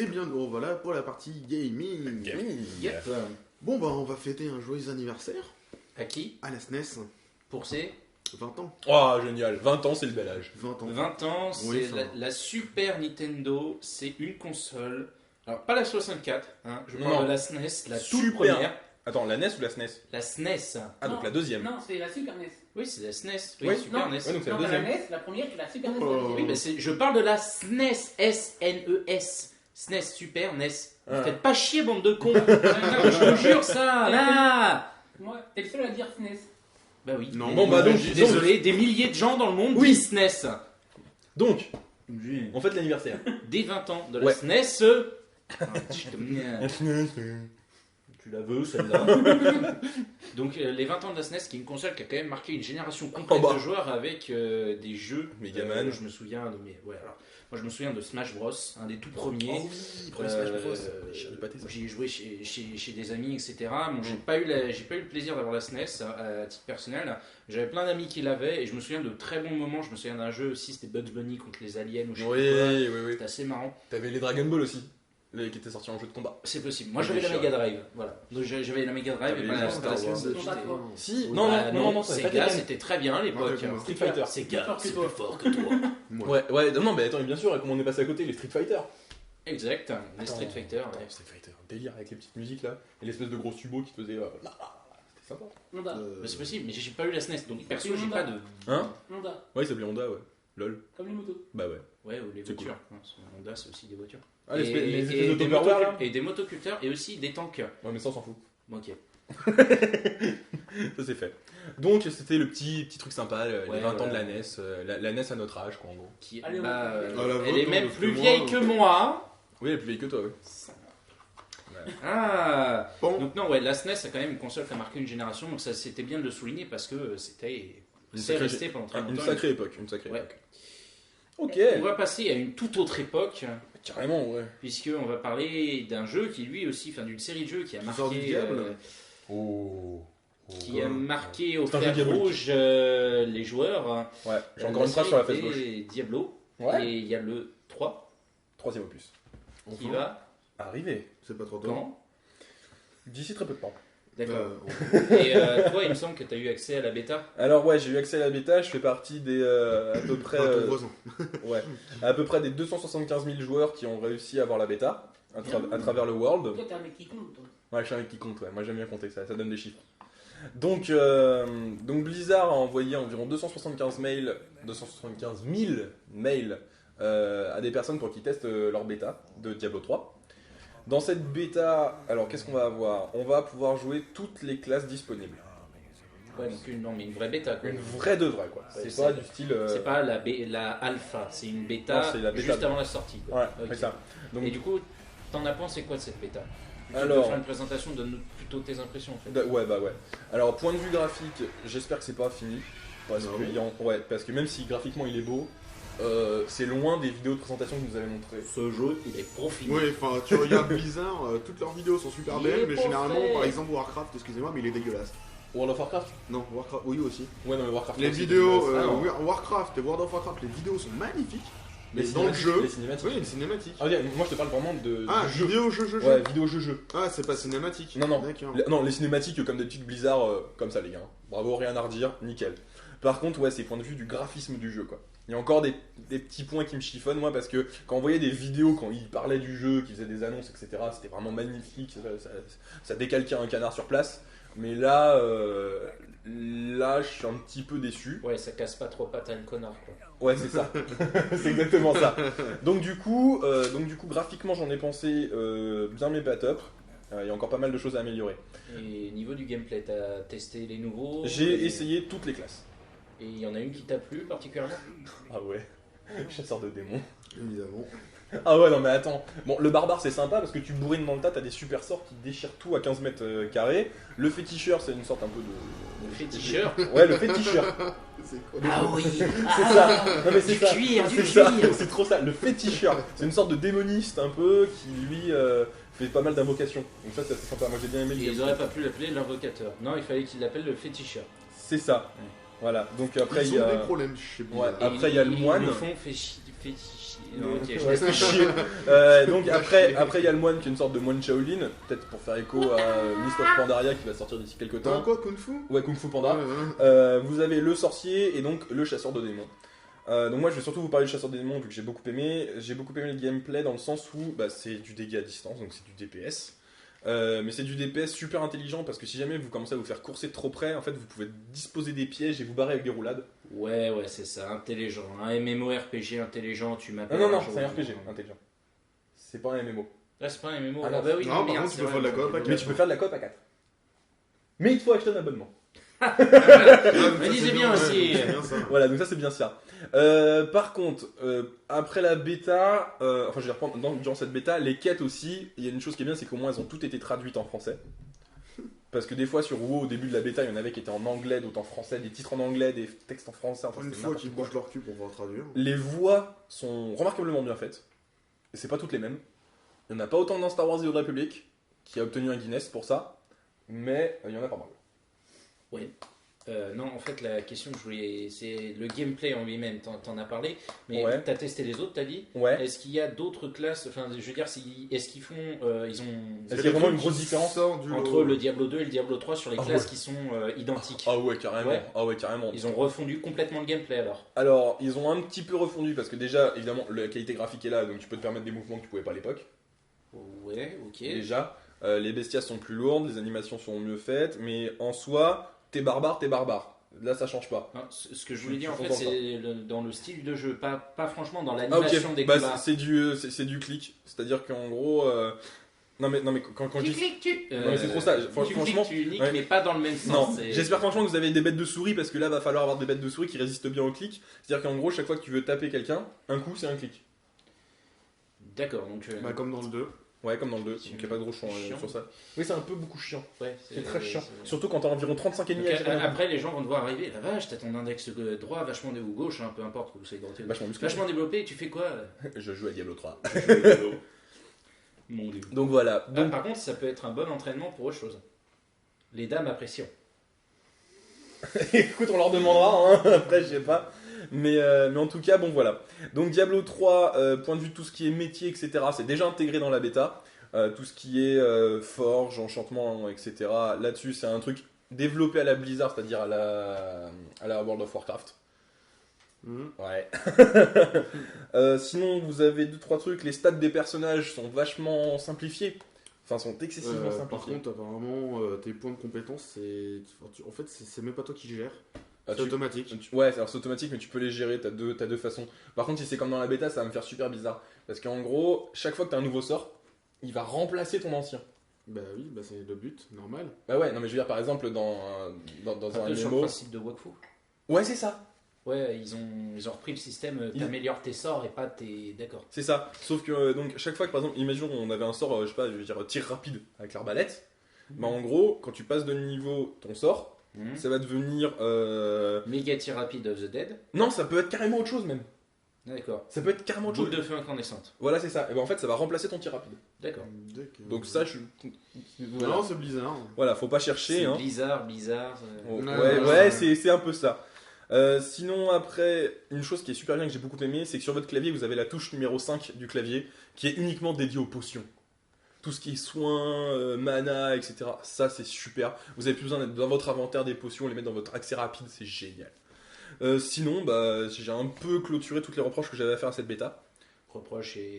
Et bien nous voilà pour la partie gaming. Yep. Bon bah on va fêter un joyeux anniversaire À qui? à la SNES. Pour ses 20 ans. Oh, génial. 20 ans, c'est le bel âge. 20 ans. 20 ans, Oui, c'est ça la Super Nintendo, c'est une console. Alors, pas la 64, hein, je Non, parle non. de la SNES, la toute Super. première. Attends, la NES ou la SNES? La SNES. Ah, donc la deuxième. Non, c'est la Super NES. Oui, c'est la SNES. Oui. Oui, Super NES. Ouais, donc c'est la Non, pas deuxième. la NES, la première qui est la Super NES. Oh. Oui, bah, je parle de la SNES. S-N-E-S. SNES, Super NES. Ah. Vous faites pas chier, bande de cons. Je vous jure ça. Là. Moi, t'es le seul à dire SNES. Bah oui. Non, Bon, bah, donc, Désolé, des milliers de gens dans le monde Oui. disent SNES. Donc, on fête l'anniversaire. Dès 20 ans de la Ouais. SNES. Tu la veux, celle-là. Donc, les 20 ans de la SNES, qui est une console qui a quand même marqué une génération complète Oh bah. de joueurs avec des jeux. Megaman. Je me souviens de moi, je me souviens de Smash Bros, un des tout premiers. Oh oui, premier Smash Bros. J'ai pâté ça. J'y ai joué chez des amis, etc. Bon, j'ai pas eu le plaisir d'avoir la SNES à titre personnel. J'avais plein d'amis qui l'avaient et je me souviens de très bons moments. Je me souviens d'un jeu aussi, c'était Bugs Bunny contre les aliens ou je sais pas quoi. Oui. C'était assez marrant. T'avais les Dragon Ball aussi, qui étaient sortis en jeu de combat. C'est possible. Moi, Ah, j'avais la bien Mega Drive. Voilà. Donc, j'avais la Mega Drive T'avais et pas les la Star Star Wars. Wars. Si, Oui. non, Bah, c'est pas Sega, Tekken. c'était très bien à l'époque. Ouais, Street Fighter. Sega, c'est plus fort que toi. Ouais, non, mais attends, bien sûr, comment on est passé à côté, les Street Fighter. Exact, les Attends, Street Fighter. attends, Ouais. Street Fighter, délire avec les petites musiques là, et l'espèce de gros subo qui te faisait. C'était sympa. Honda. Mais c'est possible, mais j'ai pas eu la SNES, donc perso, fait j'ai Honda. pas de. Hein? Honda. Ouais, il s'appelait Honda, ouais. Lol. Comme les motos. Bah ouais. Ouais, ou les C'est voitures. Non, Honda, c'est aussi des voitures. Ah, les espèces et de des Tupperware là? et des motoculteurs et aussi des tanks. Ouais, mais ça on s'en fout. Ok. Ça c'est fait. Donc c'était le petit truc sympa, les Ouais, 20 ans de voilà. la NES, la NES à notre âge quoi en gros. Qui, Allez, bah, on- Ah, la elle est vôtre, même parce plus que vieille moi, que moi. Oui, elle est plus vieille que toi, oui. Ah. Bon, Donc non, ouais, la SNES a quand même une console qui a marqué une génération, donc ça c'était bien de le souligner parce que c'est resté pendant très Une longtemps. sacrée époque, une sacrée Ouais. époque. Ok. On va passer à une toute autre époque, Carrément, ouais. puisqu'on va parler d'un jeu qui lui aussi, enfin d'une série de jeux qui a sort du marqué, diable. Oh. qui a marqué au C'est un jeu fer diabolique. rouge les joueurs. Ouais, j'ai encore une phrase sur la face gauche. Diablo. Ouais. Et il y a le 3 Troisième opus. qui enfin, va Arrivé. c'est pas trop tôt. quand? D'ici très peu de temps. D'accord. Euh, Et toi, il me semble que tu as eu accès à la bêta. Alors ouais, j'ai eu accès à la bêta, je fais partie des à peu près Enfin, ton voisin. ouais, à peu près des 275 000 joueurs qui ont réussi à avoir la bêta à travers le world. Toi, t'es un mec qui compte, toi. Ouais, je suis un mec qui compte, ouais. Moi j'aime bien compter, ça donne des chiffres. Donc Blizzard a envoyé environ 275 000 mails à des personnes pour qu'ils testent leur bêta de Diablo 3. Dans cette bêta, alors qu'est-ce qu'on va avoir? On va pouvoir jouer toutes les classes disponibles. Ouais, donc mais une vraie bêta. Quoi. Une vraie de vraie, quoi. Ouais, C'est c'est- pas du style. C'est pas la alpha, c'est une bêta, Non, c'est la bêta. juste avant la sortie. Quoi. Ouais, Ok. c'est ça. Donc, Et du coup, t'en as pensé quoi de cette bêta? Tu Alors- peux faire une présentation, donne-nous plutôt tes impressions en fait. ouais, bah ouais. Alors, point de vue graphique, j'espère que c'est pas fini. Parce Ah que, ouais, parce que même si graphiquement il est beau, c'est loin des vidéos de présentation que nous avez montrées. Ce jeu, il est profil. Oui, enfin, tu regardes Blizzard, toutes leurs vidéos sont super Il belles, est mais pas généralement, fait. par exemple, Warcraft, excusez-moi, mais il est dégueulasse. World of Warcraft? Non, Warcraft, oui aussi. Ouais, non, mais Warcraft. Les aussi, vidéos, c'est dégueulasse. Ah, non. Warcraft et World of Warcraft, les vidéos sont magnifiques, mais Les dans le cinématiques, jeu, Les cinématiques. oui, une cinématique. Ah, ok, moi je te parle vraiment de Ah, du jeu. vidéo, jeu. Ouais, vidéo jeu. Ah, c'est pas cinématique. Non, non. D'accord. Non, les cinématiques, comme d'habitude, Blizzard, comme ça, les gars. Bravo, rien à redire, nickel. Par contre, ouais, c'est point de vue du graphisme du jeu, quoi. Il y a encore des petits points qui me chiffonnent, moi, parce que quand on voyait des vidéos, quand ils parlaient du jeu, qu'ils faisaient des annonces, etc., c'était vraiment magnifique, ça décalquait un canard sur place. Mais là, je suis un petit peu déçu. Ouais, ça casse pas trop pattes à une connard quoi. Ouais, c'est ça. C'est exactement ça. Donc du coup, graphiquement, j'en ai pensé bien mes pas top. Il y a encore pas mal de choses à améliorer. Et niveau du gameplay, t'as testé les nouveaux? J'ai essayé toutes les classes. Et il y en a une qui t'a plu particulièrement? Ah ouais, chasseur de démons. Évidemment. Ah ouais, non mais attends. Bon, le barbare c'est sympa parce que tu bourrines dans le tas, t'as des super sorts qui déchirent tout à 15 mètres carrés. Le féticheur, c'est une sorte un peu de. Le féticheur? Ouais, le féticheur. C'est quoi Ah oui! C'est ça. Non mais c'est Du ça. cuir, du C'est ça. cuir. C'est trop ça. Le féticheur. C'est une sorte de démoniste un peu qui lui fait pas mal d'invocations. Donc ça, c'est assez sympa. Moi j'ai bien aimé le Et ils gameplay. auraient pas pu l'appeler l'invocateur. Non, il fallait qu'il l'appelle le féticheur. C'est ça. Voilà. Donc après il Ils y ont a. des problèmes chez Ouais. Blizzard. Après, il y a le moine. Ils nous font fétichiste. Non, ok, je Ouais, laisse c'est tomber. chier. Donc après il y a le moine qui est une sorte de moine Shaolin, peut-être pour faire écho à Mist of Pandaria qui va sortir d'ici quelques T'as temps. quoi, Kung Fu? Ouais, Kung Fu Panda. Ouais. Vous avez le sorcier et donc le chasseur de démons. Donc moi je vais surtout vous parler du chasseur de démons vu que j'ai beaucoup aimé. J'ai beaucoup aimé le gameplay dans le sens où c'est du dégât à distance, donc c'est du DPS. Mais c'est du DPS super intelligent parce que si jamais vous commencez à vous faire courser de trop près, en fait vous pouvez disposer des pièges et vous barrer avec des roulades. Ouais, c'est ça, intelligent. Un MMORPG intelligent, tu m'appelles. Non, jour. c'est un RPG intelligent. C'est pas un MMO. Là, c'est pas un MMO. Ah non, bah oui, non, par merde, contre, c'est tu peux vrai, faire de la donc, coop à Mais tu peux faire de la coop à 4. Mais il te faut acheter un abonnement. Me disais bien aussi. C'est bien ça. Voilà, donc ça c'est bien ça. Par contre, après la bêta, enfin je vais reprendre durant cette bêta, les quêtes aussi, il y a une chose qui est bien, c'est qu'au moins elles ont toutes été traduites en français. Parce que des fois sur WoW, au début de la bêta, il y en avait qui étaient en anglais, d'autres en français, des titres en anglais, des textes en français, enfin Une c'était fois n'importe qu'ils quoi. bougent leur cul pour pouvoir traduire. Les voix sont remarquablement bien faites. Et c'est pas toutes les mêmes. Il n'y en a pas autant dans Star Wars The Old Republic, qui a obtenu un Guinness pour ça, mais il y en a pas mal. Non, en fait, la question que je voulais. C'est le gameplay en lui-même, t'en as parlé. Mais Ouais. t'as testé les autres, t'as dit. Ouais. Est-ce qu'il y a d'autres classes. Enfin, je veux dire, est-ce qu'ils font. Ils ont. Est-ce qu'il y a vraiment une grosse différence Entre le Diablo 2 et le Diablo 3 sur les Ah classes ouais. qui sont identiques. Ah ouais, carrément. Ouais. Ah ouais, carrément. Ils ont refondu complètement le gameplay alors. Alors, ils ont un petit peu refondu parce que déjà, évidemment, la qualité graphique est là, donc tu peux te permettre des mouvements que tu pouvais pas à l'époque. Ouais, ok. Déjà, les bestias sont plus lourdes, les animations sont mieux faites, mais en soi, t'es barbare, t'es barbare. Là, ça change pas. Non, ce que je voulais Tu dire en fait, comprends c'est dans le style de jeu, pas franchement dans Ah l'animation ok, des bah, combats. c'est du clic, c'est-à-dire qu'en gros... Non mais quand je Tu dis... cliques, tu. Non, mais c'est trop ça. Tu Franchement, cliques, tu niques, ouais. mais pas dans le même Non, sens. c'est- j'espère franchement que vous avez des bêtes de souris parce que là va falloir avoir des bêtes de souris qui résistent bien au clic. C'est-à-dire qu'en gros, chaque fois que tu veux taper quelqu'un, un coup c'est un clic. D'accord, donc. Bah, comme dans le 2. Ouais, comme dans le 2, donc il n'y a pas de gros choix Chiant. sur ça. Oui, c'est un peu beaucoup chiant. Ouais, C'est très chiant. c'est- Surtout quand t'as environ 35 ennemis Donc, à gérer. après, les gens vont te voir arriver. La vache, t'as ton index droit vachement ou gauche, hein, peu importe que vous soyez droit ou gauche. Vachement musclé. Vachement développé, et tu fais quoi Je joue à Diablo 3. Mon dieu. Donc voilà. Ah, Donc, par contre, ça peut être un bon entraînement pour autre chose. Les dames apprécient. écoute, on leur demandera, hein. Après, je sais pas. Mais en tout cas, bon voilà. Donc Diablo 3, point de vue de tout ce qui est métier, etc., c'est déjà intégré dans la bêta. Tout ce qui est forge, enchantement, etc. Là-dessus, c'est un truc développé à la Blizzard, c'est-à-dire à la World of Warcraft. Ouais. Sinon, vous avez 2-3 trucs. Les stats des personnages sont vachement simplifiés. Enfin, sont excessivement Par simplifiés. contre, apparemment, tes points de compétence, en fait, c'est même pas toi qui gères. Ah, C'est tu- automatique. Ouais, alors c'est automatique, mais tu peux les gérer, t'as deux façons. Par contre, si c'est comme dans la bêta, ça va me faire super bizarre. Parce qu'en gros, chaque fois que t'as un nouveau sort, il va remplacer ton ancien. Bah oui, bah c'est le but, normal. Bah ouais, non mais je veux dire, par exemple, dans Un un peu sur le MMO... principe de Wakfu. Ouais, c'est ça. Ouais, ils ont repris le système, t'améliores tes sorts et pas tes. D'accord. C'est ça. Sauf que, donc, chaque fois que, par exemple, imaginons on avait un sort, je sais pas, je veux dire, tir rapide avec l'arbalète. Bah en gros, quand tu passes de niveau ton sort, ça va devenir... Méga tir rapide of the Dead. Non, ça peut être carrément autre chose même. D'accord. Ça peut être carrément autre Boule chose. de feu incandescente. Voilà, c'est ça. Et ben en fait, ça va remplacer ton tir rapide. D'accord. Donc ça, je... Voilà. Non, c'est bizarre. Voilà, faut pas chercher. C'est Hein. Blizzard. Oh, Ouais, ouais, ouais, c'est un peu ça. Sinon, après, une chose qui est super bien que j'ai beaucoup aimé, c'est que sur votre clavier, vous avez la touche numéro 5 du clavier qui est uniquement dédiée aux potions. Tout ce qui est soins, mana, etc. Ça, c'est super. Vous avez plus besoin d'être dans votre inventaire des potions, les mettre dans votre accès rapide, c'est génial. Sinon, bah, j'ai un peu clôturé toutes les reproches que j'avais à faire à cette bêta. Reproche et.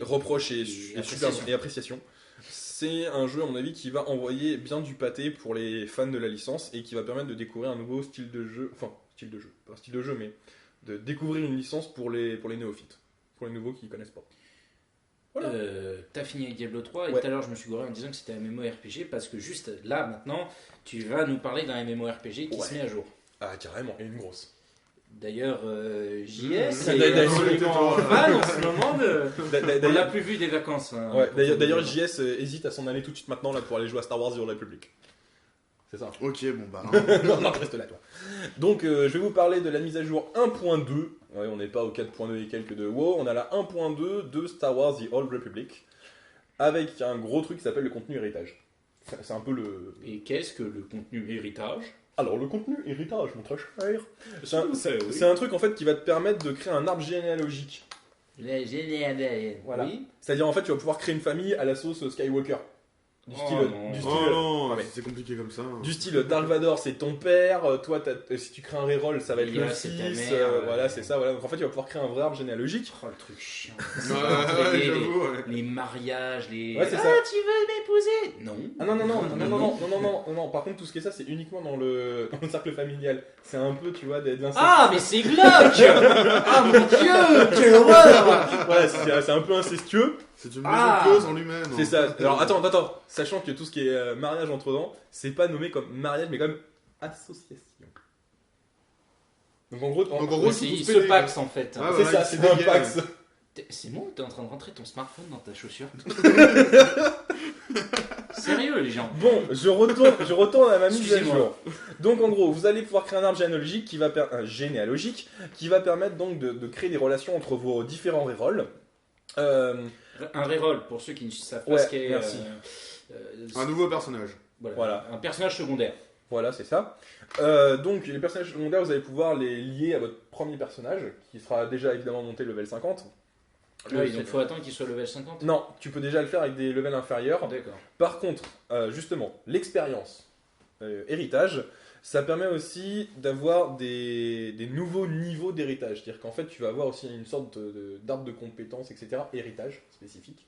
Et appréciation. C'est un jeu, à mon avis, qui va envoyer bien du pâté pour les fans de la licence et qui va permettre de découvrir un nouveau style de jeu. Enfin, style de jeu. Pas un style de jeu, mais de découvrir une licence pour les néophytes. Pour les nouveaux qui ne connaissent pas. Voilà. T'as fini avec Diablo 3 et Ouais. tout à l'heure je me suis gouré en disant que c'était un MMORPG parce que juste là maintenant tu vas nous parler d'un MMORPG qui Ouais. se met à jour. Ah, carrément, et une grosse. D'ailleurs, JS D'ailleurs, est absolument fan en ce moment de. On l'a D'ailleurs, plus vu des vacances. Hein, ouais, d'ailleurs, JS hésite à s'en aller tout de suite maintenant là, pour aller jouer à Star Wars The Old Republic. C'est ça. Ok, bon bah. Non, reste là, toi. Donc, je vais vous parler de la mise à jour 1.2. Ouais, on n'est pas au 4.2 et quelques de WoW. On a la 1.2 de Star Wars The Old Republic. Avec un gros truc qui s'appelle le contenu héritage. C'est un peu le. Et qu'est-ce que le contenu héritage? Alors, le contenu héritage, mon très cher. Oui. C'est un truc en fait qui va te permettre de créer un arbre généalogique Les généalogies. Voilà. Oui. C'est-à-dire en fait tu vas pouvoir créer une famille à la sauce Skywalker. Du style, non. du style, Oh non, ouais, mais c'est compliqué comme ça. du style Dark Vador c'est ton père, toi si tu crées un reroll ça va être Lia, le c'est ta fils, mère, voilà c'est ça, voilà. Donc en fait tu vas pouvoir créer un vrai arbre généalogique. Oh, le truc chiant. Ouais, j'avoue, ouais. Les mariages, les. Ouais, c'est ah, ça. tu veux m'épouser? Non. Ah non, par contre tout ce qui est ça c'est uniquement dans le cercle familial. C'est un peu tu vois des incestes. Ah, mais c'est glauque! Ah mon dieu, quelle horreur! Ouais, c'est un peu incestueux. C'est une maison Ah. close en lui-même. C'est ça. Alors attends, sachant que tout ce qui est mariage entre dents, c'est pas nommé comme mariage mais comme association. Donc en gros, Donc, en gros, C'est- ils il sont se tous pax en fait. Ah, c'est voilà, ça, ils c'est se un dégagent. pax. C'est bon, t'es en train de rentrer ton smartphone dans ta chaussure? Sérieux les gens? Bon, je retourne à ma mise à Excusez-moi. jour. Donc en gros, vous allez pouvoir créer un arbre généalogique qui va permettre donc de créer des relations entre vos différents rerolls. Un reroll pour ceux qui ne savent pas Ouais, ce qu'est. merci. Un nouveau personnage. Voilà. Un personnage secondaire. Voilà, c'est ça. Donc les personnages secondaires, vous allez pouvoir les lier à votre premier personnage, qui sera déjà évidemment monté level 50. Oui, donc faut attendre qu'il soit level 50. Non, tu peux déjà le faire avec des levels inférieurs. D'accord. Par contre, justement, l'expérience, héritage, ça permet aussi d'avoir des nouveaux niveaux d'héritage. C'est-à-dire qu'en fait, tu vas avoir aussi une sorte d'arbre de compétences, etc. Héritage spécifique.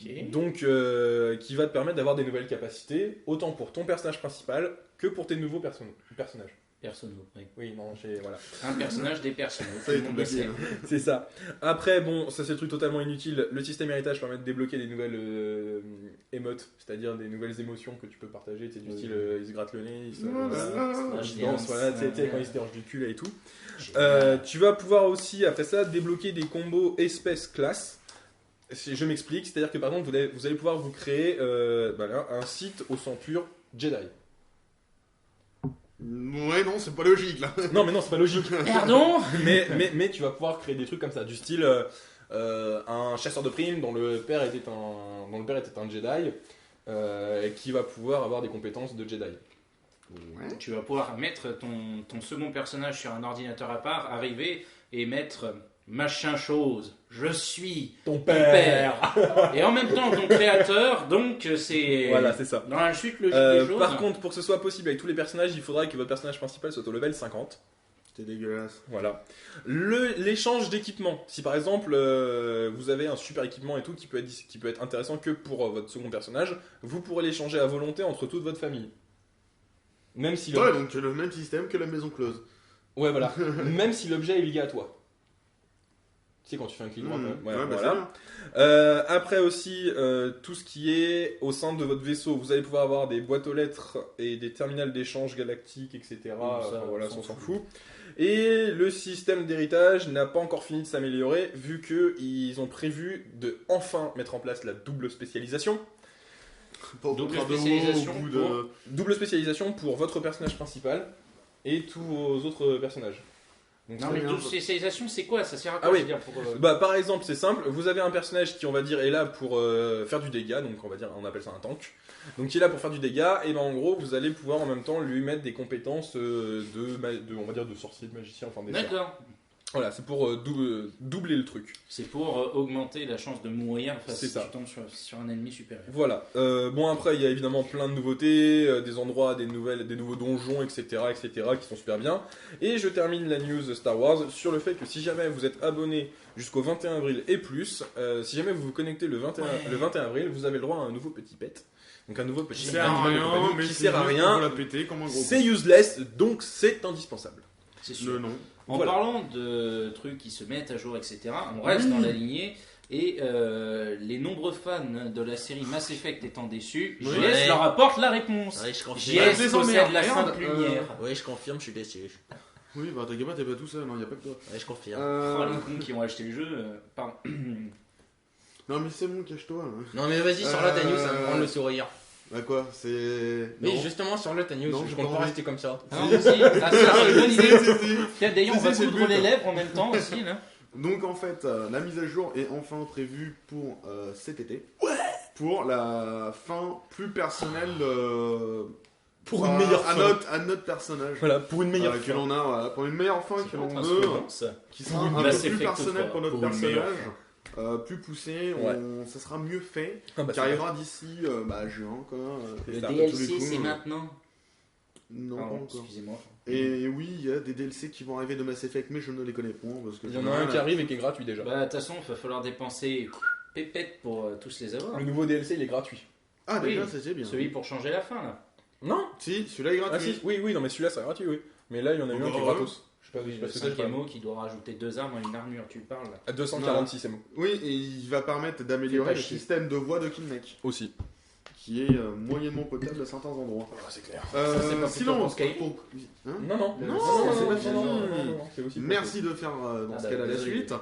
Ok. Donc, qui va te permettre d'avoir des nouvelles capacités, autant pour ton personnage principal que pour tes nouveaux personnages. Personne. Oui. Oui, non, voilà. Un personnage, des personnages. Ça Tout y le est, monde tout le sait. C'est ça. Après, bon, ça c'est le truc totalement inutile. Le système héritage permet de débloquer des nouvelles émotes, c'est-à-dire des nouvelles émotions que tu peux partager. C'est du Oui. style, il se gratte le nez, il se, Slash il danse, dance, voilà, tu sais, quand il se dérange du cul là et tout. Génial. Tu vas pouvoir aussi, après ça, débloquer des combos espèces-classes. Je m'explique, c'est-à-dire que par exemple, vous allez pouvoir vous créer un site au sang pur Jedi. Ouais, non, c'est pas logique là. Non, mais non, c'est pas logique. Pardon? mais tu vas pouvoir créer des trucs comme ça, du style un chasseur de primes dont le père était un Jedi, qui va pouvoir avoir des compétences de Jedi. Ouais. Tu vas pouvoir mettre ton second personnage sur un ordinateur à part, arriver et mettre machin chose. Je suis Ton ton père. Et en même temps ton créateur, donc c'est. Voilà, c'est ça. Dans la suite logique des choses. Par contre, pour que ce soit possible avec tous les personnages, il faudra que votre personnage principal soit au level 50. C'était dégueulasse. Voilà. L'échange d'équipement. Si par exemple vous avez un super équipement et tout qui peut être intéressant que pour votre second personnage, vous pourrez l'échanger à volonté entre toute votre famille. Même si Ouais, donc le même système que la maison close. Ouais, voilà. Même si l'objet est lié à toi. Tu sais, quand tu fais un clic droit. Mmh. Ouais, Ouais, bah, voilà. Après aussi, tout ce qui est au sein de votre vaisseau, vous allez pouvoir avoir des boîtes aux lettres et des terminals d'échange galactiques, etc. ça, Enfin, voilà, on on s'en s'en fout. Et le système d'héritage n'a pas encore fini de s'améliorer, vu qu'ils ont prévu de enfin mettre en place la double spécialisation. Pour Double faire de haut spécialisation au bout pour- de... Double spécialisation pour votre personnage principal et tous vos autres personnages. Donc, Non ça- mais bien. double spécialisation c'est quoi? Ça sert à quoi? Ah oui. je veux dire, pour, Bah, par exemple, c'est simple, vous avez un personnage qui, on va dire, est là pour faire du dégât, donc on appelle ça un tank. Donc, qui est là pour faire du dégât, et ben en gros, vous allez pouvoir en même temps lui mettre des compétences on va dire, de sorcier, de magicien, enfin des sorts. D'accord. Voilà, c'est pour doubler le truc. C'est pour augmenter la chance de mourir C'est si ça. tu tombes sur un ennemi supérieur. Voilà. Bon, après, il y a évidemment plein de nouveautés, des endroits, des nouveaux donjons, etc., qui sont super bien. Et je termine la news Star Wars sur le fait que si jamais vous êtes abonné jusqu'au 21 avril et plus, si jamais vous vous connectez le 21 avril, vous avez le droit à un nouveau petit pet. Donc un nouveau petit Qui sert à animal de rien, compagnie mais qui c'est sert à juste rien. pour la péter comme un gros C'est useless, donc c'est indispensable. C'est sûr. Le nom. En Voilà. parlant de trucs qui se mettent à jour, etc., on reste dans la lignée. Et les nombreux fans de la série Mass Effect étant déçus, Oui. JS leur apporte la réponse. Oui, je confirme. JS les possède emmerdes, la merde, sainte lumière. Oui, je confirme, je suis déçu. Oui, bah t'inquiète pas, t'es pas tout seul, non, y a pas que toi. Oui, je confirme. Oh, les cons qui ont acheté le jeu. Pardon. Non, mais c'est bon, cache-toi. Hein. Non, mais vas-y, sur la ta news, ça me prend le sourire. Bah quoi, c'est... Mais Non. justement, sur la ta news, Non, je j'ai compte pas pas envie. rester comme ça. Ah, vas-y. Ah, ça, c'est une bonne idée. Si. Tiens, d'ailleurs, on va C'est le coudre but. les lèvres en même temps aussi. Là. Donc en fait, la mise à jour est enfin prévue pour cet été. Ouais. Pour la fin plus personnelle Pour une meilleure fin. à notre personnage. Voilà, pour une meilleure Que fin. l'on a, voilà, pour une meilleure fin que l'on un veut, slogan, qui sera un Mass peu plus Effect personnel 3, pour notre pour une meilleure personnage, plus poussé, ça sera mieux fait, Ah, bah, qui c'est arrivera d'ici juin, quoi. Le ça, tous DLC, les coups, c'est maintenant. Non, Pardon, pas encore. excusez-moi. Et oui, il y a des DLC qui vont arriver de Mass Effect, mais je ne les connais point. Parce que Il y en a un qui arrive et qui est gratuit déjà. Bah, de toute façon, il va falloir dépenser pépette pour tous les avoir. Le nouveau DLC, il est gratuit. Ah, déjà, Oui, c'est bien. Celui pour changer la fin, là. Non. Si, celui-là est gratuit. Ah si, oui, non, mais celui-là, c'est gratuit, oui. Mais là, il y en a eu un qui est gratos. Je sais pas, Oui, je sais le pas ce que c'est. 5e mot qui doit rajouter 2 armes à une armure, tu parles. À 246 mots. Oui, et il va permettre d'améliorer Fais le pas chier. système de voix de Kinect, Aussi. qui est moyennement potable à certains endroits. c'est clair. Ça, c'est pas plutôt Sinon, pour Skype Hein Non, non. Non, c'est pas fini. C'est aussi pour Merci de faire dans ce bah, cas-là la désolé. suite.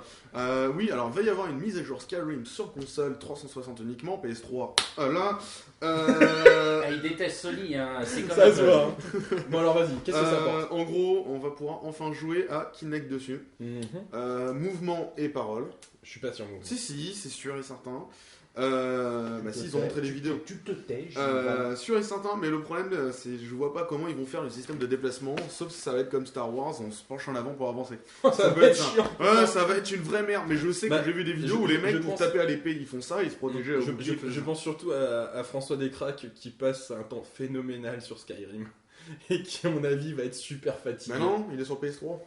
Oui, alors il va y avoir une mise à jour Skyrim sur console 360 uniquement, PS3. Là, Ah, il déteste Sony, hein. C'est comme Ça se Apple. voit. Hein. Bon, alors vas-y, qu'est-ce que ça apporte en gros, on va pouvoir enfin jouer à Kinect dessus. Mouvement et parole. Je suis pas sûr, moi. Si, c'est sûr et certain. Si, ils ont montré des vidéos. Tu te tais, Sûr et certain, mais le problème, c'est je vois pas comment ils vont faire le système de déplacement, sauf si ça va être comme Star Wars, on se penche en avant pour avancer. Ça peut va être être ça. chiant. Ouais, ça va être une vraie merde, mais je sais Bah, que j'ai vu des vidéos je- où les mecs, je pour pense- taper à l'épée, ils font ça, ils se protégeaient au bout de Je pense surtout à François Descraques qui passe un temps phénoménal sur Skyrim et qui, à mon avis, va être super fatigué. Bah non, il est sur PS3.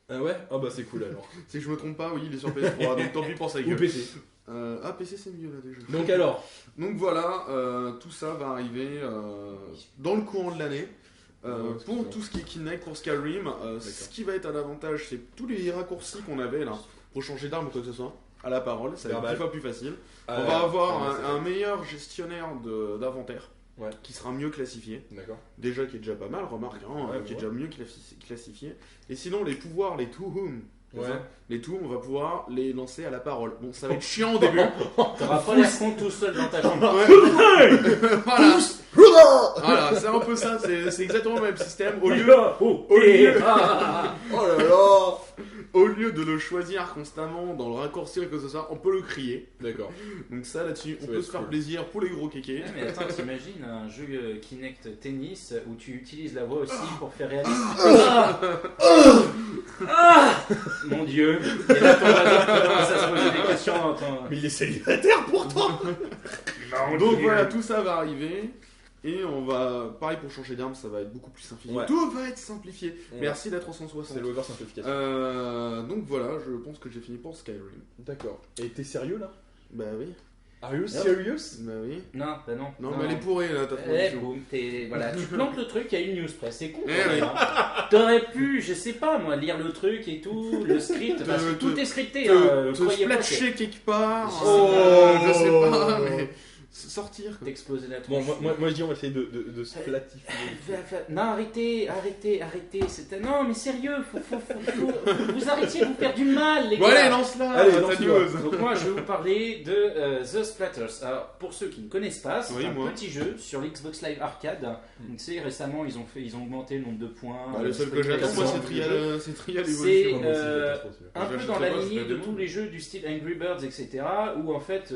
Ah ouais. Ah bah c'est cool alors. Si je me trompe pas, oui, il est sur PS3, donc tant pis pour sa Ou gueule. PC. PC c'est mieux là déjà. Donc alors. Donc voilà, tout ça va arriver dans le courant de l'année. Pour tout ce qui est Kinect, pour Skyrim, ce qui va être un avantage, c'est tous les raccourcis qu'on avait là, pour changer d'arme ou quoi que ce soit, à la parole, ça va être Verbal. 10 fois plus facile. On va avoir un meilleur gestionnaire d'inventaire, Ouais. qui sera mieux classifié, D'accord. déjà qui est déjà pas mal, remarque, hein, Ouais, qui est ouais. déjà mieux classifié. Et sinon les pouvoirs, les to-whom, Ouais. les to-whom, on va pouvoir les lancer à la parole. Bon, ça va être chiant au début. T'auras pas l'air con tout seul dans ta chambre. Voilà. Voilà, c'est un peu ça, c'est exactement le même système. Au lieu Oh là là. au lieu de le choisir constamment dans le raccourci et que ce soit, on peut le crier. D'accord. Donc ça là-dessus, Ça on va peut être se faire cool. plaisir pour les gros kékés. Ouais, mais attends, t'imagines un jeu Kinect tennis où tu utilises la voix aussi pour faire réaliser. Mon dieu! Et là, ton voisin commence à se poser des questions. Mais il est célibataire pourtant. Donc voilà, tout ça va arriver. Et on va, pareil pour changer d'arme, ça va être beaucoup plus simplifié. Ouais. Tout va être simplifié. Ouais. Merci la 360. C'est l'over simplification. Donc voilà, je pense que j'ai fini pour Skyrim. D'accord. Et t'es sérieux là? Bah oui. Are you serious? Bah oui. Non, bah non. Non, mais elle est pourrie là, ta transition. Boum, voilà, tu plantes le truc, il y a une news presse, c'est con. Eh quand oui. même, hein. T'aurais pu, je sais pas moi, lire le truc et tout, le script, parce que tout est scripté. Te Croyez pas que splatcher quelque part. Oh. Je sais pas, mais sortir. quoi. t'exploser la Bon, tronche. moi je dis on va essayer de se platifier. Non, arrêtez. Non, mais sérieux, faut vous arrêtiez de vous faire du mal, les Bon gars. allez, lance-la. Allez, ta lance-la. news. Donc moi je vais vous parler de The Splatters. Alors pour ceux qui ne connaissent pas, c'est Oui, un moi. petit jeu sur l'Xbox Live Arcade. Donc, tu sais, récemment ils ont augmenté le nombre de points. Bah, le seul que j'attends, moi, c'est Trial C'est Evolution. un peu J'achèterai dans la pas, lignée c'est de pas tous bon. les jeux du style Angry Birds, etc. Où en fait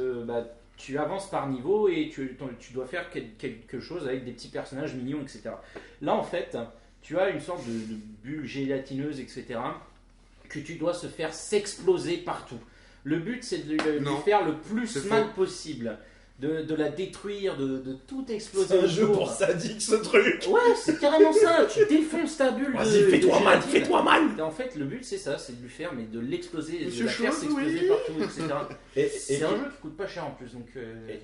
tu avances par niveau et tu dois faire quelque chose avec des petits personnages mignons, etc. Là en fait, tu as une sorte de bulle gélatineuse, etc. que tu dois se faire s'exploser partout. Le but c'est de lui Non. faire le plus C'est mal faux. possible. De la détruire, de tout exploser C'est un jeu autour. pour sadique ce truc. Ouais, c'est carrément ça. Tu défonces ta bulle. Vas-y, de fais-toi mal, gélatine. fais-toi mal. Et en fait, le but c'est ça, c'est de lui faire, mais de l'exploser, de Monsieur la faire Chose, s'exploser oui. partout, etc. Et C'est un jeu qui coûte pas cher en plus, donc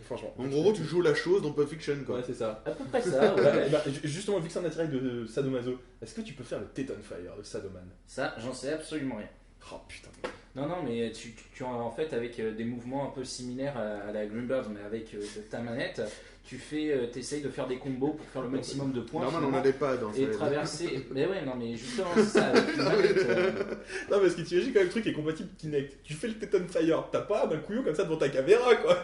franchement. En gros, tu joues la chose dans Pulp Fiction, quoi. Ouais, c'est ça. à peu près ça. Ouais. Bah, justement, vu que c'est un attirail de Sadomaso, est-ce que tu peux faire le Titanfire de Sadoman? Ça, j'en sais absolument rien. Oh putain. Non, mais tu en fait avec des mouvements un peu similaires à la Greenbird, mais avec ta manette, t'essayes de faire des combos pour faire le maximum de points. Normal, on finalement, a des pads. Hein, et traverser. Mais ouais, non, mais justement, c'est ça avec une manette. Non, parce que tu imagines quand même le truc est compatible Kinect. Tu fais le Titanfire, t'as pas un couillon comme ça devant ta caméra quoi.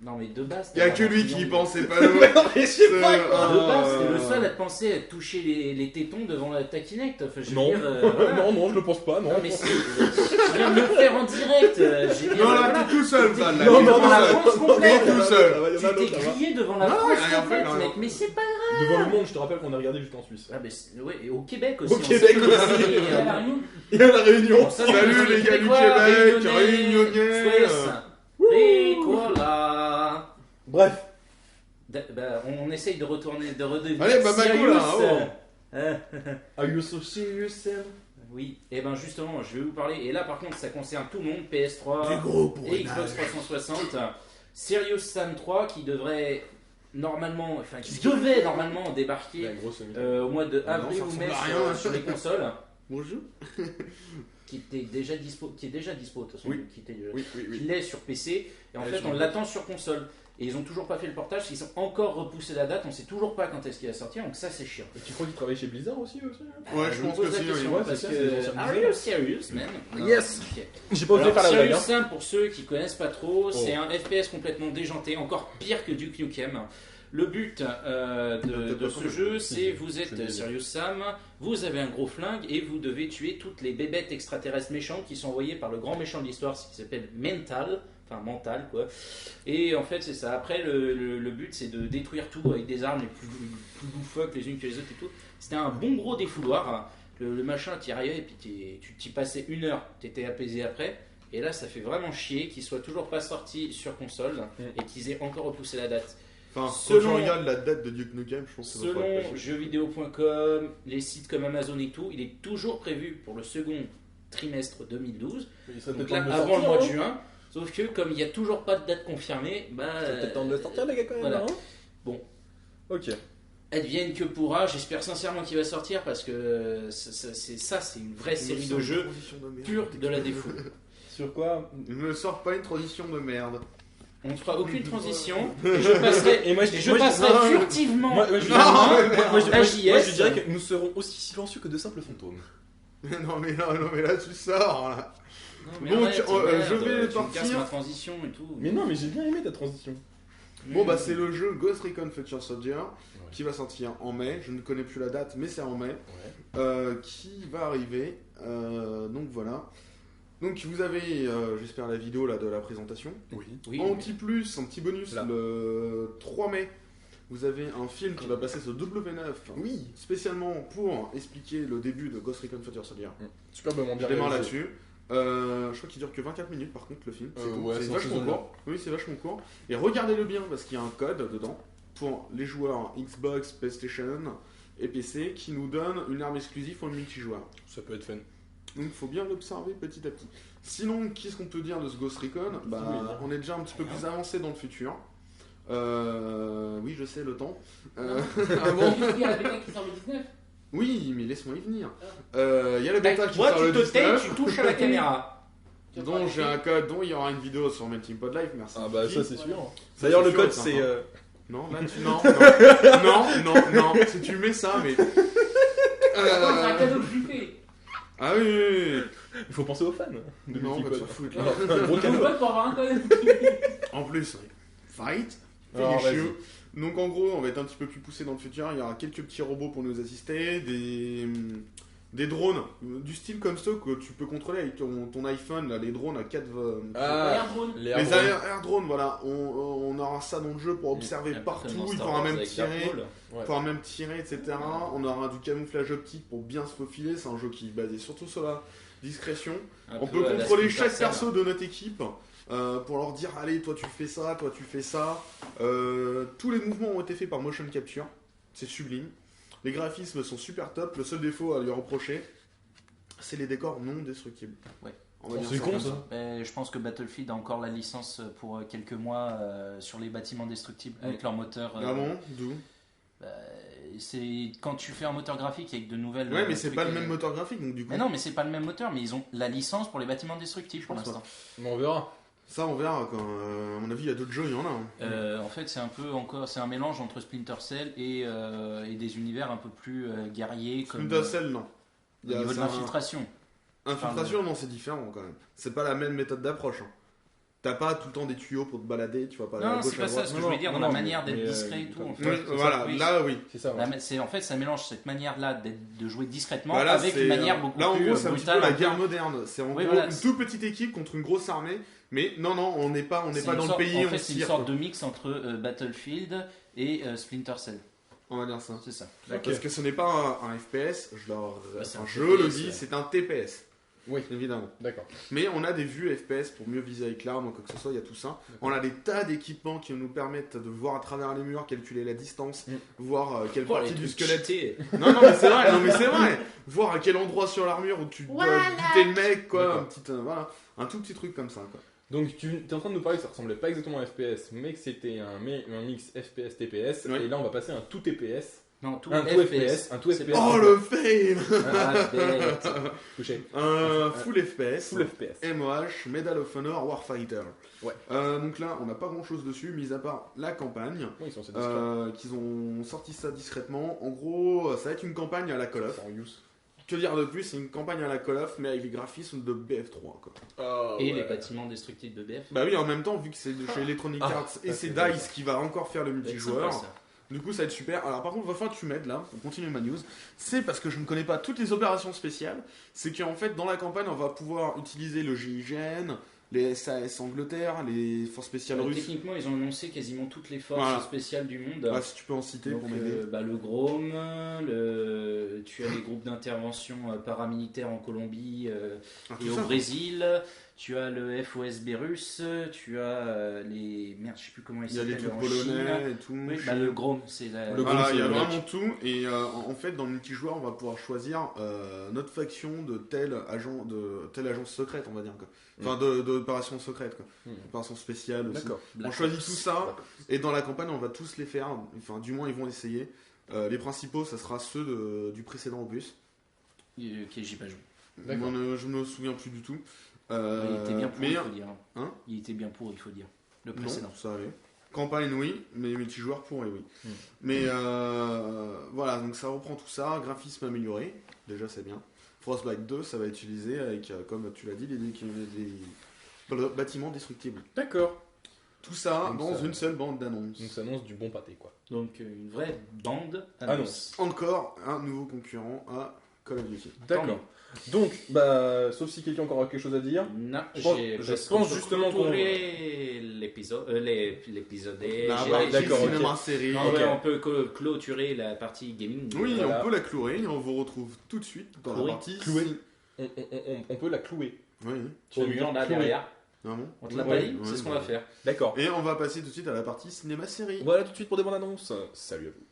Non, mais de base. Y'a t'as que un lui client qui y de- pense, c'est pas nous. Non, mais je sais pas quoi. De base, t'es le seul à te penser à toucher les tétons devant ta Kinect. Enfin, je veux Non. dire, voilà. Non, je le pense pas, non. Non, mais si, tu viens de le faire en direct. J'ai dit, Non, là, voilà. t'es tout seul, Van, là. Non, Il est non, devant la seul. France complète. Il est tout seul. Il y en Tu a t'es d'autres là-bas. grillé devant la Non, France il a rien fait, complète, non. mec. Mais c'est pas Devant le monde, je te rappelle qu'on a regardé juste en Suisse. Ah, mais ouais, et au Québec aussi. Au on Québec sait que aussi. c'est, Et à la Réunion, Et à la Réunion. Salut, les gars du Québec, Réunionnais. Ricola. Bref. Bah, on essaye de retourner, de redevenir Allez, Bamako, serious. là, oh. Are you so serious, Sam? Oui, et ben justement, je vais vous parler, et là par contre ça concerne tout le monde, PS3 gros pour et Xbox 360, Serious Sam 3 qui devrait normalement, enfin qui devait normalement débarquer La grosse semi. au mois de Ah non, avril ça ou ressemble mai à rien. sur les consoles, Bonjour. qui est déjà dispo de toute façon, Oui. qui était déjà, Oui, oui, oui. qui l'est sur PC, et en Ouais, fait sur on le- l'attend sur console. Et ils ont toujours pas fait le portage, ils ont encore repoussé la date, on sait toujours pas quand est-ce qu'il va sortir, donc ça c'est chiant. Et tu crois qu'il travaille chez Blizzard aussi Ouais, je me pense pose que la si, question, oui. Ouais, parce c'est ça, que c'est les anciens are Blizzard. you serious, man? Yes. Ok. J'ai pas osé Alors, faire la blague. Serious hein. Sam, pour ceux qui connaissent pas trop, c'est Oh. un FPS complètement déjanté, encore pire que Duke Nukem. Le but de ce jeu, c'est vous êtes bien. Serious Sam, vous avez un gros flingue et vous devez tuer toutes les bébêtes extraterrestres méchantes qui sont envoyées par le grand méchant de l'histoire, ce qui s'appelle Mental quoi. Et en fait c'est ça. Après le but c'est de détruire tout avec des armes les plus loufoques les unes que les autres et tout. C'était un bon gros défouloir. Le machin t'y arrivais et puis tu t'y passais 1 heure, t'étais apaisé après. Et là ça fait vraiment chier qu'il soit toujours pas sorti sur console et qu'ils aient encore repoussé la date. Enfin, Selon- quand je regarde la date de Duke Nukem, je pense que ça va pas être Selon possible. jeuxvideo.com, les sites comme Amazon et tout, il est toujours prévu pour le second trimestre 2012. Il serait Donc peut-être là, temps de le avant le sortir, mois de hein. juin. Sauf que comme il n'y a toujours pas de date confirmée, bah. C'est peut-être temps de le sortir, les gars, quand même. voilà. hein. Bon. Ok. Advienne que pourra, j'espère sincèrement qu'il va sortir parce que c'est une vraie série de jeux pure de la défaut. Sur quoi? Ne me sors pas une transition de merde. On ne fera aucune transition. Et je passerai, Et moi, je passerai furtivement Moi, je la main moi, à je JS. dirais que nous serons aussi silencieux que de simples fantômes. non, mais là, tu sors. Là. Non, mais Donc, arrête, je merde, vais tu me casses partir. ma transition et tout. Mais non, mais j'ai bien aimé ta transition. Bon, bah, c'est le jeu Ghost Recon Future Soldier qui va sortir en mai. Je ne connais plus la date, mais c'est en mai. Qui va arriver. Donc, voilà. Donc, vous avez, j'espère, la vidéo là, de la présentation. Oui. Oui, En petit plus, un petit bonus, Là. le 3 mai, vous avez un film qui va passer sur W9. Oui. Spécialement pour expliquer le début de Ghost Recon Future Soldier. Superbement Je bien démarre réalisé. là-dessus. Je crois qu'il dure que 24 minutes par contre le film. C'est tout. ouais, C'est c'est en vachement saison court. Oui, c'est vachement court. Et regardez-le bien parce qu'il y a un code dedans pour les joueurs Xbox, PlayStation et PC qui nous donne une arme exclusive pour le multijoueur. Ça peut être fun. Donc il faut bien l'observer petit à petit. Sinon, qu'est-ce qu'on peut dire de ce Ghost Recon? Bah, on est déjà un petit peu plus avancé dans le futur. Oui, je sais le temps. Ah bon? Il y a la bêta qui sort le 19. Oui, mais laisse-moi y venir. Il y a la Bah, bêta qui toi, sort tu le te tais, 19. tu touches à la caméra. Dont j'ai un code, dont il y aura une vidéo sur Melting Pod Live, merci. Ah bah ça c'est sûr. Ça, D'ailleurs c'est le sûr, code ça, c'est... hein. Non, là tu... non, si tu mets ça, mais... C'est un cadeau que je lui fais. Ah oui. Il faut penser aux fans de Non, Multicode. bah, tu fous, là. Un gros Je cadeau. vote pour avoir un code. En plus, fight, Alors, finish vas-y. you. Donc en gros, on va être un petit peu plus poussé dans le futur, il y aura quelques petits robots pour nous assister, des drones, du style comme ça que tu peux contrôler avec ton iPhone, là, les drones à 4... Ah, Air drone. les les airdrones. air drones, voilà, on aura ça dans le jeu pour observer partout, il pourra même tirer. Ouais. Pour même tirer, etc. On aura du camouflage optique pour bien se faufiler. C'est un jeu qui est basé surtout sur la discrétion. On peut contrôler chaque perso de notre équipe pour leur dire allez, toi tu fais ça, toi tu fais ça. Tous les mouvements ont été faits par motion capture. C'est sublime. Les graphismes sont super top. Le seul défaut à lui reprocher, c'est les décors non destructibles. Ouais. On va dire C'est con comme ça. Je pense que Battlefield a encore la licence pour quelques mois sur les bâtiments destructibles avec leur moteur. Ah bon? D'où? C'est quand tu fais un moteur graphique avec de nouvelles. Ouais, mais c'est trucs pas le et- même moteur graphique, donc du coup. Mais non, mais c'est pas le même moteur, mais ils ont la licence pour les bâtiments destructibles pour pense l'instant. Mais on verra. Ça, on verra quand. À mon avis, il y a d'autres jeux, il y en a. Hein. En fait, c'est un peu encore, c'est un mélange entre Splinter Cell et des univers un peu plus guerriers comme Splinter Cell, non. au niveau de c'est un- l'infiltration. Infiltration, non, c'est différent quand même. C'est pas la même méthode d'approche. Hein. T'as pas tout le temps des tuyaux pour te balader, tu vas pas aller à Non, gauche c'est à pas ça droite. ce que je Non, voulais dire non, dans la non, manière d'être mais, discret et tout. En fait. Ouais, voilà, Oui. là oui. C'est ça. Ouais. En fait, ça mélange cette manière-là de jouer discrètement Bah là, avec c'est, une manière beaucoup là, en plus gros, c'est un petit peu brutale. la un peu- guerre moderne. C'est en Oui, gros voilà, une c'est- toute petite équipe contre une grosse armée. Mais non, on n'est pas c'est dans une le sorte- pays, En on fait, c'est une tire. sorte de mix entre Battlefield et Splinter Cell. On va dire ça. C'est ça. Parce que ce n'est pas un FPS, c'est un je le TPS, dis, ouais. c'est un TPS. Oui. Évidemment. D'accord. Mais on a des vues FPS pour mieux viser avec l'arme ou quoi que ce soit, il y a tout ça. On a des tas d'équipements qui nous permettent de voir à travers les murs, calculer la distance, voir quelle Oh, partie les du trucs squelette. cheatés. Non, mais c'est vrai, voir à quel endroit sur l'armure où tu dois buter le mec, quoi. D'accord. Voilà, un tout petit truc comme ça, quoi. Donc tu es en train de nous parler que ça ressemblait pas exactement à un FPS, mais que c'était un mix FPS TPS. Oui. Et là on va passer à un tout TPS. Non, tout Un tout FPS, un tout C'est FPS. pas- Oh le fail Ah, bête. Touché. Full FPS. Full FPS. MOH, Medal of Honor, Warfighter. Ouais. Donc là, on n'a pas grand chose dessus, mis à part la campagne. Oui, ils sont assez discrets. Qu'ils ont sorti ça discrètement. En gros, ça va être une campagne à la Call of. En use. Que dire de plus, c'est une campagne à la Call of, mais avec les graphismes de BF3. Quoi. Et les bâtiments destructibles de BF. Bah oui, en même temps, vu que c'est de chez Electronic Ah, Arts et ça, c'est c'est vrai, DICE ça. qui va encore faire le C'est sympa, multijoueur, ça. du coup ça va être super. Alors par contre, il va falloir que tu m'aides là, pour continuer ma news. C'est parce que je ne connais pas toutes les opérations spéciales. C'est qu'en fait, dans la campagne, on va pouvoir utiliser le GIGN, les SAS Angleterre, les forces spéciales russes. Techniquement, ils ont annoncé quasiment toutes les forces Voilà. spéciales du monde. Bah, si tu peux en citer Donc, pour m'aider. le GROM, tu as les groupes d'intervention paramilitaires en Colombie Ah, et tout au ça. Brésil. Tu as le FOSB russe. Tu as les. Merde, je sais plus comment ils Il y a s'appellent. des trucs en polonais Chine. et tout. Oui, bah, le GROM, c'est la. Le Voilà, GROM, il y a c'est le vraiment tout. Et en fait, dans le multijoueur, on va pouvoir choisir notre faction de tel agence secrète, on va dire. Quoi. Enfin, d'opération secrète, quoi. Opération spéciale aussi. D'accord. On choisit tout ça. Et dans la campagne, on va tous les faire. Enfin, du moins, ils vont essayer. Les principaux, ça sera ceux du précédent opus. Qui j'ai pas joué. D'accord. Je me souviens plus du tout. Il était bien pour, mais il faut dire. Hein Il était bien pour, il faut dire. Le non, précédent. ça allait. Campagne, oui, mais multijoueur pourrait, oui. Mais voilà, donc ça reprend tout ça. Graphisme amélioré, déjà c'est bien. Frostbite 2, ça va utiliser avec, comme tu l'as dit, des bâtiments destructibles. D'accord. Tout ça Donc dans ça- une seule bande d'annonces. Donc ça annonce du bon pâté quoi. Donc une vraie bande Annonce. Encore un nouveau concurrent à Call of Duty. D'accord. Donc, bah, sauf si quelqu'un a encore quelque chose à dire. Non, je pense justement qu'on- l'épisode. L'épisode. d'accord, ok. cinéma série. Non, Ok. ouais, on peut clôturer la partie gaming. Oui, Voilà. on peut la clouer et on vous retrouve tout de suite dans Clouer. la partie. Clouer. On peut la clouer. Oui, Tu as vu là Clouer. derrière. ah bon. On te l'a Ouais, pas dit, ouais, c'est ce qu'on ouais. va faire. D'accord. Et on va passer tout de suite à la partie cinéma série. Voilà tout de suite pour des bandes annonces. Salut à vous.